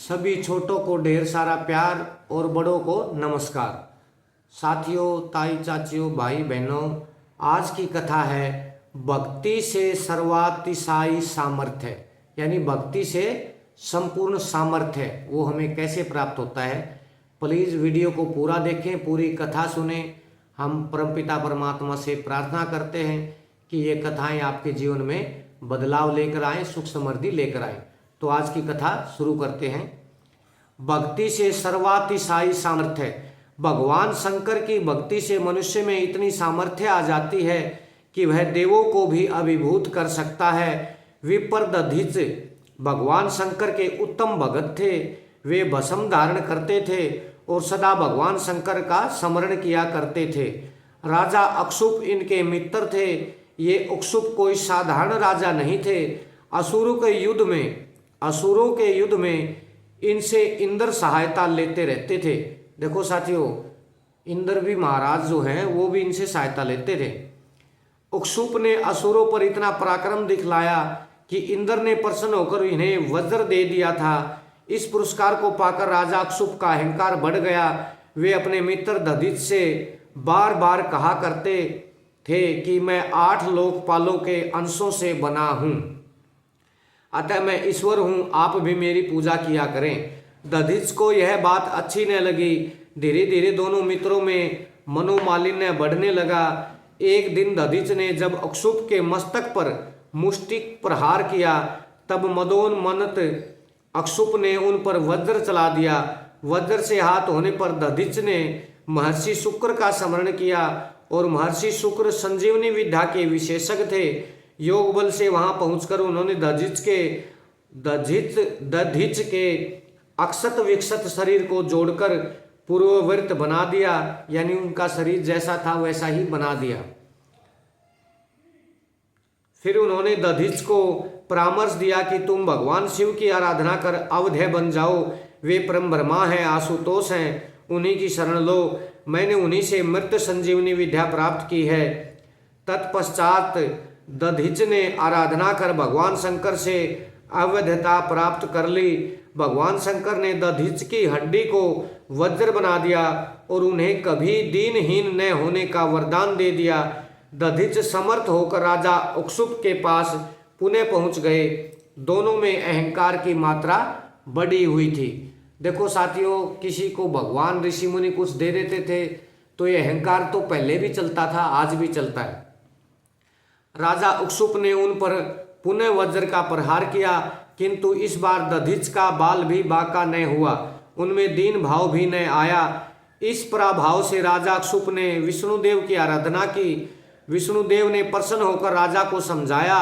सभी छोटों को ढेर सारा प्यार और बड़ों को नमस्कार। साथियों, ताई चाचियों, भाई बहनों, आज की कथा है भक्ति से सर्वातिशायी सामर्थ्य। यानी भक्ति से संपूर्ण सामर्थ्य वो हमें कैसे प्राप्त होता है। प्लीज़ वीडियो को पूरा देखें, पूरी कथा सुने। हम परमपिता परमात्मा से प्रार्थना करते हैं कि ये कथाएं आपके जीवन में बदलाव लेकर आएं, सुख समृद्धि लेकर आएं। तो आज की कथा शुरू करते हैं। भक्ति से सर्वातिशायी सामर्थ्य। भगवान शंकर की भक्ति से मनुष्य में इतनी सामर्थ्य आ जाती है कि वह देवों को भी अभिभूत कर सकता है। विप्र दधीच भगवान शंकर के उत्तम भगत थे। वे भस्म धारण करते थे और सदा भगवान शंकर का स्मरण किया करते थे। राजा अक्षुप इनके मित्र थे। ये अक्षुप कोई साधारण राजा नहीं थे। असुरों के युद्ध में इनसे इंद्र सहायता लेते रहते थे। देखो साथियों, इंद्र भी महाराज जो हैं वो भी इनसे सहायता लेते थे। अक्षुप ने असुरों पर इतना पराक्रम दिखलाया कि इंद्र ने प्रसन्न होकर इन्हें वज्र दे दिया था। इस पुरस्कार को पाकर राजा अक्षुप का अहंकार बढ़ गया। वे अपने मित्र दधिच से बार बार कहा करते थे कि मैं 8 लोकपालों के अंशों से बना हूं, अतः मैं ईश्वर हूं, आप भी मेरी पूजा किया करें। दधिच को यह बात अच्छी न लगी। धीरे धीरे दोनों मित्रों में मनोमालिन्य बढ़ने लगा। एक दिन दधिच ने जब अक्षुप के मस्तक पर मुष्टिक प्रहार किया, तब मदोन्मत्त अक्षुप ने उन पर वज्र चला दिया। वज्र से हाथ होने पर दधिच ने महर्षि शुक्र का स्मरण किया और महर्षि शुक्र संजीवनी विद्या के विशेषज्ञ थे। योग बल से वहां पहुंचकर उन्होंने दधिच के अक्षत विक्षत शरीर को जोड़कर पूर्ववृत्त बना दिया। यानी उनका शरीर जैसा था वैसा ही बना दिया। फिर उन्होंने दधिच को परामर्श दिया कि तुम भगवान शिव की आराधना कर अवधेय बन जाओ। वे परम ब्रह्मा हैं, आशुतोष हैं, उन्हीं की शरण लो। मैंने उन्हीं से मृत संजीवनी विद्या प्राप्त की है। तत्पश्चात दधिच ने आराधना कर भगवान शंकर से अवध्यता प्राप्त कर ली। भगवान शंकर ने दधिच की हड्डी को वज्र बना दिया और उन्हें कभी दीनहीन न होने का वरदान दे दिया। दधिच समर्थ होकर राजा अक्षुप के पास पुनः पहुंच गए। दोनों में अहंकार की मात्रा बढ़ी हुई थी। देखो साथियों, किसी को भगवान ऋषि मुनि कुछ दे देते थे तो ये अहंकार तो पहले भी चलता था, आज भी चलता है। राजा अक्षुप ने उन पर पुनः वज्र का प्रहार किया, किंतु इस बार दधिच का बाल भी बांका न हुआ, उनमें दीन भाव भी न आया। इस पराभाव से राजा अक्षुप ने विष्णुदेव की आराधना की। विष्णुदेव ने प्रसन्न होकर राजा को समझाया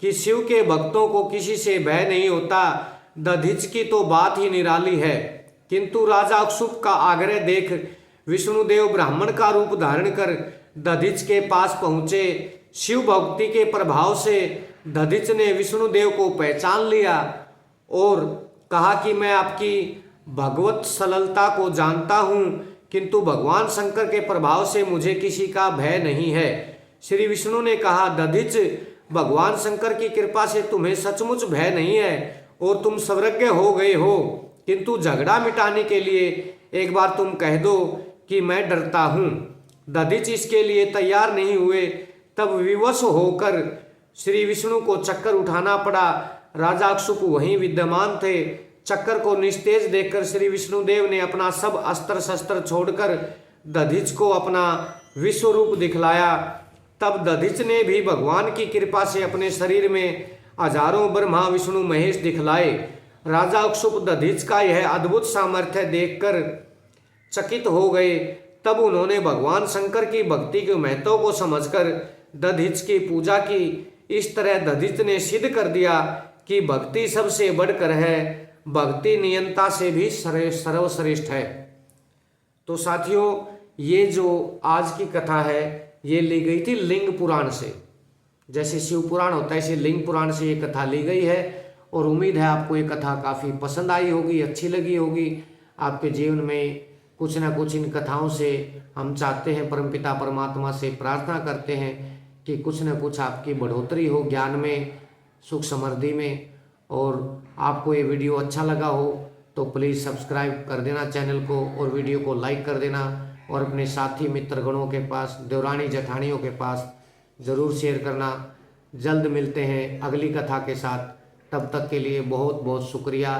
कि शिव के भक्तों को किसी से भय नहीं होता। दधिच की तो बात ही निराली है। किंतु राजा अक्षुप का आग्रह देख विष्णुदेव ब्राह्मण का रूप धारण कर दधिच के पास पहुंचे। शिव भक्ति के प्रभाव से दधिच ने विष्णुदेव को पहचान लिया और कहा कि मैं आपकी भगवत सललता को जानता हूं, किंतु भगवान शंकर के प्रभाव से मुझे किसी का भय नहीं है। श्री विष्णु ने कहा, दधिच, भगवान शंकर की कृपा से तुम्हें सचमुच भय नहीं है और तुम सर्वज्ञ हो गए हो, किंतु झगड़ा मिटाने के लिए एक बार तुम कह दो कि मैं डरता हूं। दधिच इसके लिए तैयार नहीं हुए। तब विवश होकर श्री विष्णु को चक्कर उठाना पड़ा। राजा अक्षुप वहीं विद्यमान थे। चक्कर को निस्तेज देखकर श्री विष्णुदेव ने अपना सब अस्त्र शस्त्र छोड़कर दधिच को अपना विश्व रूप दिखलाया। तब दधिच ने भी भगवान की कृपा से अपने शरीर में हजारों ब्रह्मा विष्णु महेश दिखलाए। राजा अक्षुप दधिच का यह अद्भुत सामर्थ्य देखकर चकित हो गए। तब उन्होंने भगवान शंकर की भक्ति के महत्व को समझकर दधिच की पूजा की। इस तरह दधिच ने सिद्ध कर दिया कि भक्ति सबसे बढ़कर है, भक्ति नियंता से भी सर्वश्रेष्ठ है। तो साथियों, ये जो आज की कथा है ये ली गई थी लिंग पुराण से। जैसे शिव पुराण होता है ऐसे लिंग पुराण से ये कथा ली गई है और उम्मीद है आपको ये कथा काफ़ी पसंद आई होगी, अच्छी लगी होगी। आपके जीवन में कुछ ना कुछ इन कथाओं से हम चाहते हैं, परमपिता परमात्मा से प्रार्थना करते हैं कि कुछ न कुछ आपकी बढ़ोतरी हो ज्ञान में, सुख समृद्धि में। और आपको ये वीडियो अच्छा लगा हो तो प्लीज़ सब्सक्राइब कर देना चैनल को और वीडियो को लाइक कर देना और अपने साथी मित्रगणों के पास, देवरानी जेठानियों के पास ज़रूर शेयर करना। जल्द मिलते हैं अगली कथा के साथ, तब तक के लिए बहुत बहुत शुक्रिया।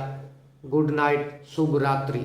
गुड नाइट, शुभ रात्रि।